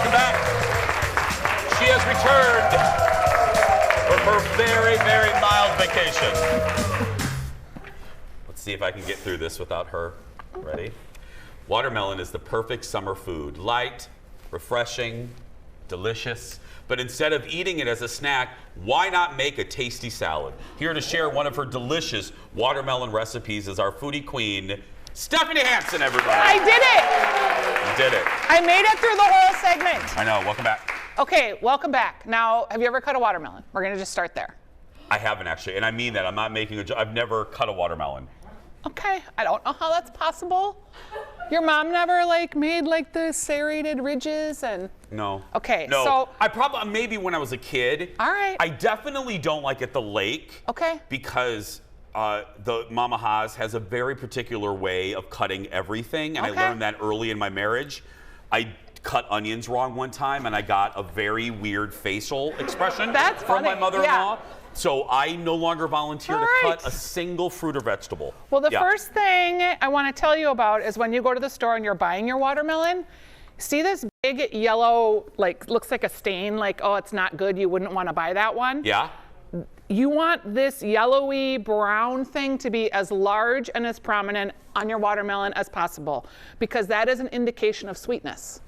Welcome back. She has returned from her very, very mild vacation. Let's see if I can get through this without her. Ready? Watermelon is the perfect summer food. Light, refreshing, delicious. But instead of eating it as a snack, why not make a tasty salad? Here to share one of her delicious watermelon recipes is our foodie queen, Stephanie Hansen, everybody. I did it. You did it. I made it through the whole segment. I know. Welcome back. Okay, welcome back. Now, have you ever cut a watermelon? We're going to just start there. I haven't actually, and I mean that. I'm not making a joke. I've never cut a watermelon. Okay, I don't know how that's possible. Your mom never made the serrated ridges and. No. Okay, no. so. I probably, maybe when I was a kid. All right. I definitely don't like at the lake. Okay. Because the Mama Haas has a very particular way of cutting everything, and Okay. I learned that early in my marriage. I cut onions wrong one time, and I got a very weird facial expression That's from my funny. mother-in-law. Yeah. So I no longer volunteer All to right. cut a single fruit or vegetable. Well, the Yeah. first thing I want to tell you about is when you go to the store and you're buying your watermelon, see this big yellow, looks like a stain, oh, it's not good, you wouldn't want to buy that one? Yeah? You want this yellowy brown thing to be as large and as prominent on your watermelon as possible, because that is an indication of sweetness.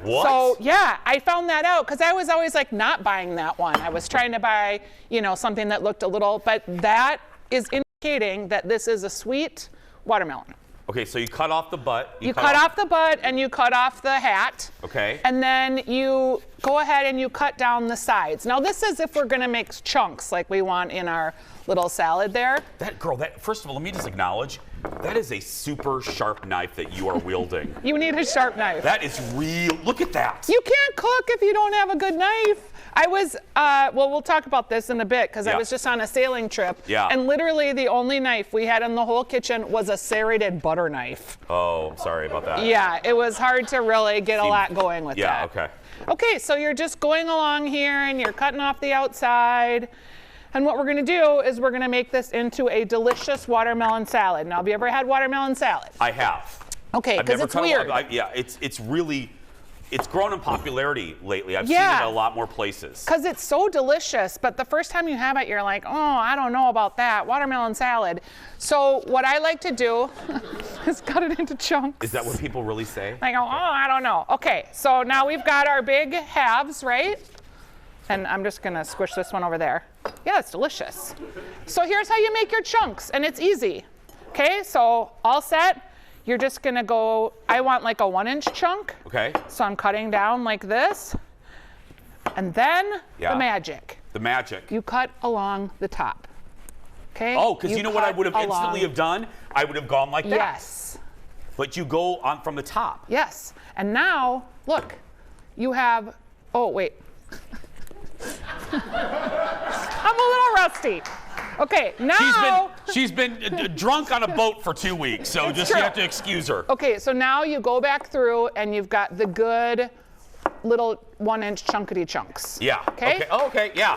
What? So yeah, I found that out because I was always not buying that one. I was trying to buy, something that looked a little, but that is indicating that this is a sweet watermelon. Okay, so you cut off the butt. You cut off the butt and you cut off the hat. Okay. And then you go ahead and you cut down the sides. Now this is if we're gonna make chunks like we want in our little salad there. First of all, let me just acknowledge, that is a super sharp knife that you are wielding. You need a sharp knife. That is real. Look at that. You can't cook if you don't have a good knife. I was, we'll talk about this in a bit because I was just on a sailing trip. Yeah. And literally the only knife we had in the whole kitchen was a serrated butter knife. Oh, sorry about that. Yeah, it was hard to really get a lot going with that. Yeah, okay. Okay, so you're just going along here and you're cutting off the outside. And what we're gonna do is we're gonna make this into a delicious watermelon salad. Now, have you ever had watermelon salad? I have. Okay, because it's weird. It's grown in popularity lately. I've seen it in a lot more places. Because it's so delicious, but the first time you have it, you're like, oh, I don't know about that, watermelon salad. So what I like to do is cut it into chunks. Is that what people really say? I go, oh, I don't know. Okay, so now we've got our big halves, right? And I'm just gonna squish this one over there. Yeah, it's delicious. So here's how you make your chunks, and it's easy. Okay, so all set. You're just gonna go, I want a 1-inch chunk. Okay. So I'm cutting down like this. And then the magic. The magic. You cut along the top. Okay? Oh, because you know what I would have instantly have done? I would have gone like that. Yes. But you go on from the top. Yes. And now, look, you have, oh, wait. I'm a little rusty. Okay, now. She's been drunk on a boat for 2 weeks, so you have to excuse her. Okay, so now you go back through and you've got the good little 1-inch chunkity chunks. Yeah. Okay? Oh, okay, yeah.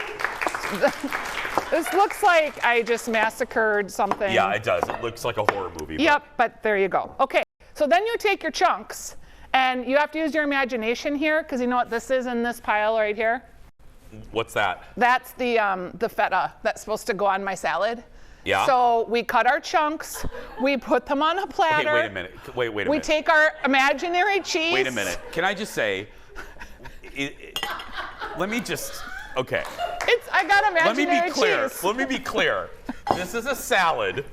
This looks like I just massacred something. Yeah, it does. It looks like a horror movie. Yep, but there you go. Okay, so then you take your chunks and you have to use your imagination here because you know what this is in this pile right here? What's that? That's the feta that's supposed to go on my salad. Yeah. So we cut our chunks, we put them on a platter. Okay, wait a minute. Wait a minute. We take our imaginary cheese. Wait a minute. Can I just say, let me just, okay. I got imaginary cheese. Let me be clear. This is a salad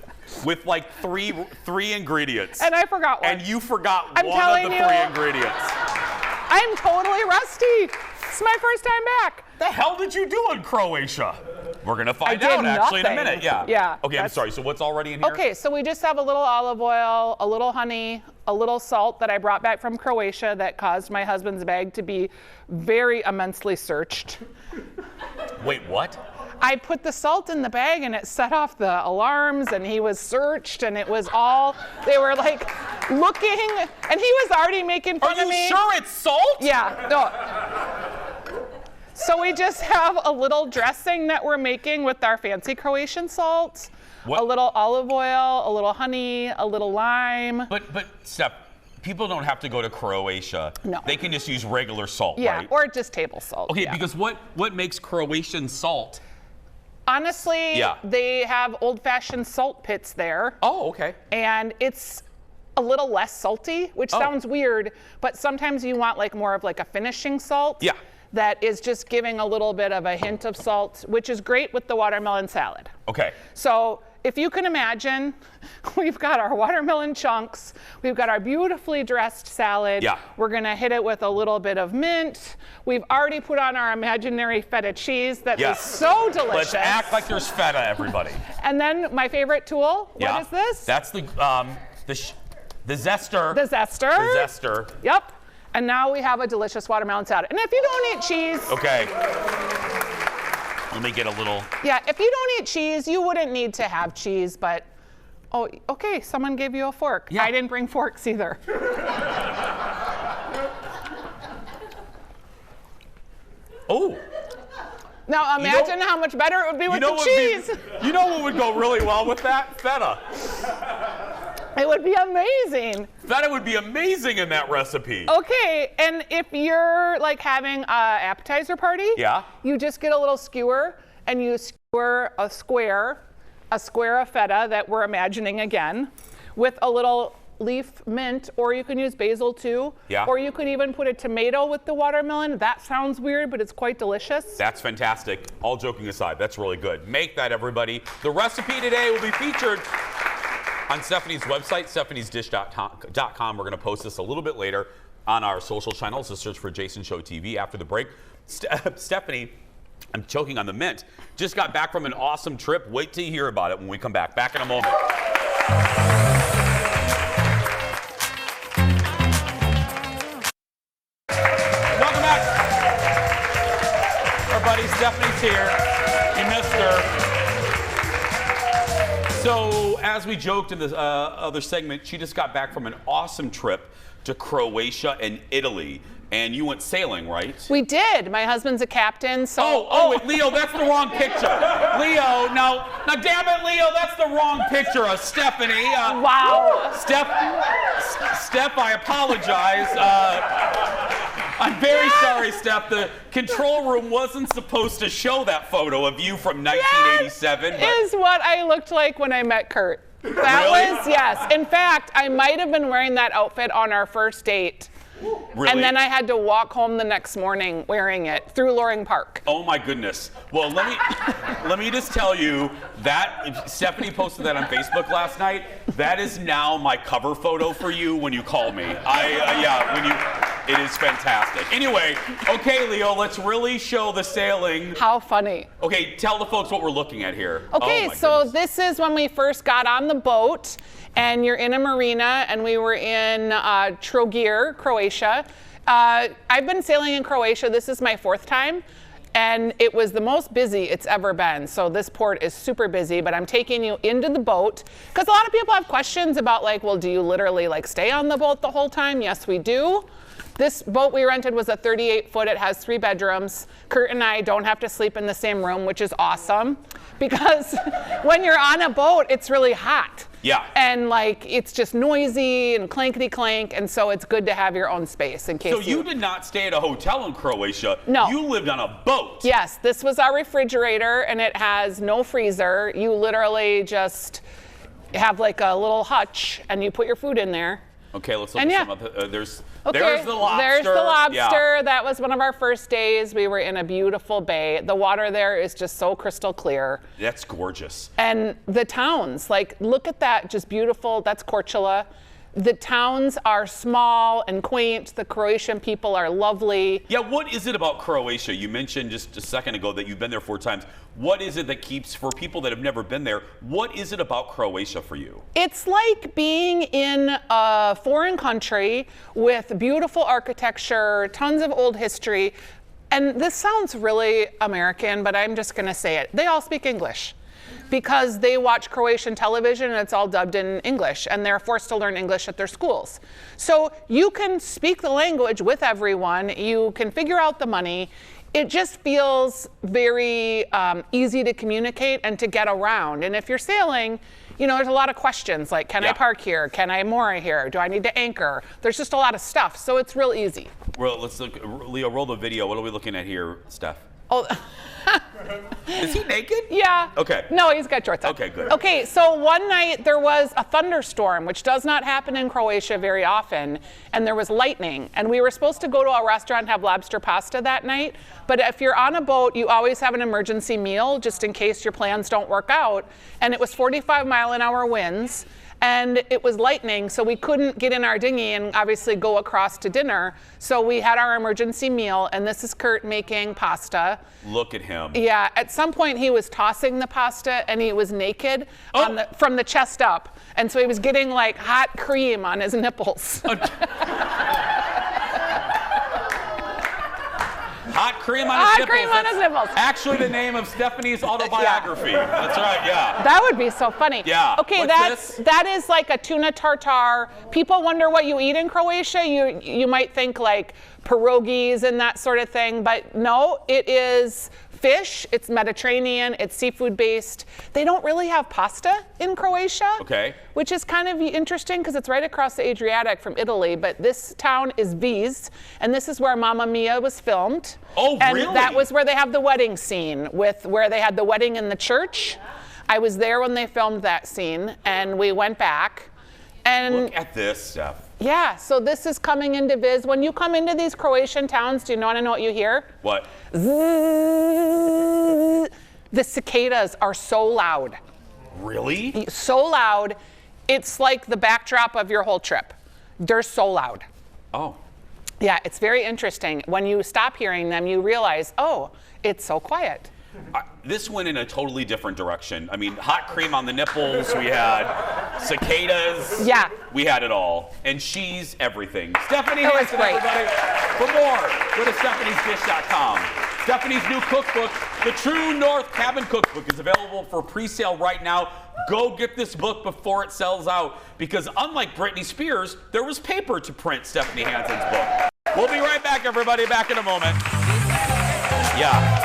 with three ingredients. And I forgot one. And you forgot I'm one telling of the you, 3 ingredients. I'm totally rusty. It's my first time back. The hell did you do in Croatia? We're gonna find I did out actually in a nothing. minute. Yeah. Yeah. Okay, I'm sorry. So what's already in here? Okay, so we just have a little olive oil, a little honey, a little salt that I brought back from Croatia that caused my husband's bag to be very immensely searched. Wait, what? I put the salt in the bag and it set off the alarms and he was searched and it was all, they were looking and he was already making fun of me. Are you sure it's salt? Yeah, no. So we just have a little dressing that we're making with our fancy Croatian salt, What? a little olive oil, a little honey, a little lime. But Steph, people don't have to go to Croatia. No. They can just use regular salt, Yeah, right? or just table salt. Okay, yeah. because what makes Croatian salt? Honestly, Yeah. they have old-fashioned salt pits there. Oh, okay. And it's a little less salty, which sounds weird, but sometimes you want like more of like a finishing salt. Yeah. That is just giving a little bit of a hint of salt, which is great with the watermelon salad. Okay. So if you can imagine, we've got our watermelon chunks, we've got our beautifully dressed salad. Yeah. We're gonna hit it with a little bit of mint. We've already put on our imaginary feta cheese that is so delicious. Let's act like there's feta, everybody. And then my favorite tool, Yeah. what is this? That's the zester. The zester. The zester. Yep. And now we have a delicious watermelon salad. And if you don't eat cheese, Okay. Let me get a little. yeah, if you don't eat cheese, you wouldn't need to have cheese, but, oh, okay, someone gave you a fork. Yeah. I didn't bring forks either. Oh. Now imagine how much better it would be with the cheese. You know what would go really well with that? Feta. It would be amazing. Feta would be amazing in that recipe. Okay, and if you're like having an appetizer party, Yeah. you just get a little skewer and you skewer a square of feta that we're imagining again with a little leaf mint, or you can use basil too. Yeah. Or you could even put a tomato with the watermelon. That sounds weird, but it's quite delicious. That's fantastic. All joking aside, that's really good. Make that, everybody. The recipe today will be featured on Stephanie's website, stephaniesdish.com. We're going to post this a little bit later on our social channels. So search for Jason Show TV after the break. Stephanie, I'm choking on the mint, just got back from an awesome trip. Wait till you hear about it when we come back. Back in a moment. Welcome back. Our buddy Stephanie's here. You missed her. So, as we joked in the other segment, she just got back from an awesome trip to Croatia and Italy. And you went sailing, right? We did. My husband's a captain, so. Wait, Leo, that's the wrong picture. Leo, now damn it, Leo, that's the wrong picture of Stephanie. Wow. Steph, I apologize. I'm very sorry, Steph. The control room wasn't supposed to show that photo of you from 1987. That is what I looked like when I met Kurt. That Really? was, yes. In fact, I might have been wearing that outfit on our first date. Really? And then I had to walk home the next morning wearing it through Loring Park. Oh my goodness. Well, let me just tell you that if Stephanie posted that on Facebook last night. That is now my cover photo for you when you call me. It is fantastic. Anyway, okay, Leo, let's really show the sailing. How funny. Okay, tell the folks what we're looking at here. Okay, Oh my so goodness. this is when we first got on the boat, and you're in a marina, and we were in Trogir, Croatia. I've been sailing in Croatia. This is my 4th time, and it was the most busy it's ever been. So this port is super busy, but I'm taking you into the boat because a lot of people have questions about like, well, do you literally like stay on the boat the whole time? Yes, we do. This boat we rented was a 38-foot. It has 3 bedrooms. Kurt and I don't have to sleep in the same room, which is awesome because when you're on a boat, it's really hot. Yeah. And like it's just noisy and clankety clank, and so it's good to have your own space in case. So you did not stay at a hotel in Croatia. No. You lived on a boat. Yes, this was our refrigerator, and it has no freezer. You literally just have like a little hutch, and you put your food in there. Okay, let's look And at yeah. some of the, there's Okay, the lobster. there's the lobster. Yeah. That was one of our first days. We were in a beautiful bay. The water there is just so crystal clear. That's gorgeous. And the towns, like, look at that, just beautiful. That's Korčula. The towns are small and quaint. The Croatian people are lovely. Yeah, what is it about Croatia? You mentioned just a second ago that you've been there 4 times. What is it that keeps, for people that have never been there, what is it about Croatia for you? It's like being in a foreign country with beautiful architecture, tons of old history. And this sounds really American, but I'm just going to say it. They all speak English because they watch Croatian television and it's all dubbed in English, and they're forced to learn English at their schools. So you can speak the language with everyone. You can figure out the money. It just feels very easy to communicate and to get around. And if you're sailing, you know, there's a lot of questions like, can I park here? Can I moor here? Do I need to anchor? There's just a lot of stuff, so it's real easy. Well, let's look. Leo, roll the video. What are we looking at here, Steph? Oh. Is he naked? Yeah. Okay. No, he's got shorts on. Okay, good. Okay, so one night there was a thunderstorm, which does not happen in Croatia very often, and there was lightning. And we were supposed to go to a restaurant and have lobster pasta that night, but if you're on a boat, you always have an emergency meal just in case your plans don't work out. And it was 45-mile-an-hour winds. And it was lightning, so we couldn't get in our dinghy and obviously go across to dinner. So we had our emergency meal, and this is Kurt making pasta. Look at him. Yeah, at some point he was tossing the pasta and he was naked from the chest up. And so he was getting like hot cream on his nipples. Hot cream on his nipples. Hot cream on his nipples. Actually the name of Stephanie's autobiography. Yeah. That's right, yeah. That would be so funny. Yeah. Okay, that is like a tuna tartare. People wonder what you eat in Croatia. You might think like pierogies and that sort of thing, but no, it is fish, it's Mediterranean, it's seafood based. They don't really have pasta in Croatia, which is kind of interesting because it's right across the Adriatic from Italy, but this town is Vis, and this is where Mamma Mia was filmed. Oh, and really? That was where they have the wedding scene, where they had the wedding in the church. I was there when they filmed that scene, and we went back. And look at this stuff. Yeah, so this is coming into Vis. When you come into these Croatian towns, do you want to know what you hear? What? The cicadas are so loud. Really? So loud, it's like the backdrop of your whole trip. They're so loud. Oh. Yeah, it's very interesting. When you stop hearing them, you realize, oh, it's so quiet. This went in a totally different direction. I mean, hot cream on the nipples, we had cicadas. Yeah. We had it all. And she's everything. Stephanie It was Hansen, great. everybody. For more, go to stephaniesdish.com. Stephanie's new cookbook, The True North Cabin Cookbook, is available for pre-sale right now. Go get this book before it sells out, because unlike Britney Spears, there was paper to print Stephanie Hansen's book. We'll be right back, everybody. Back in a moment. Yeah.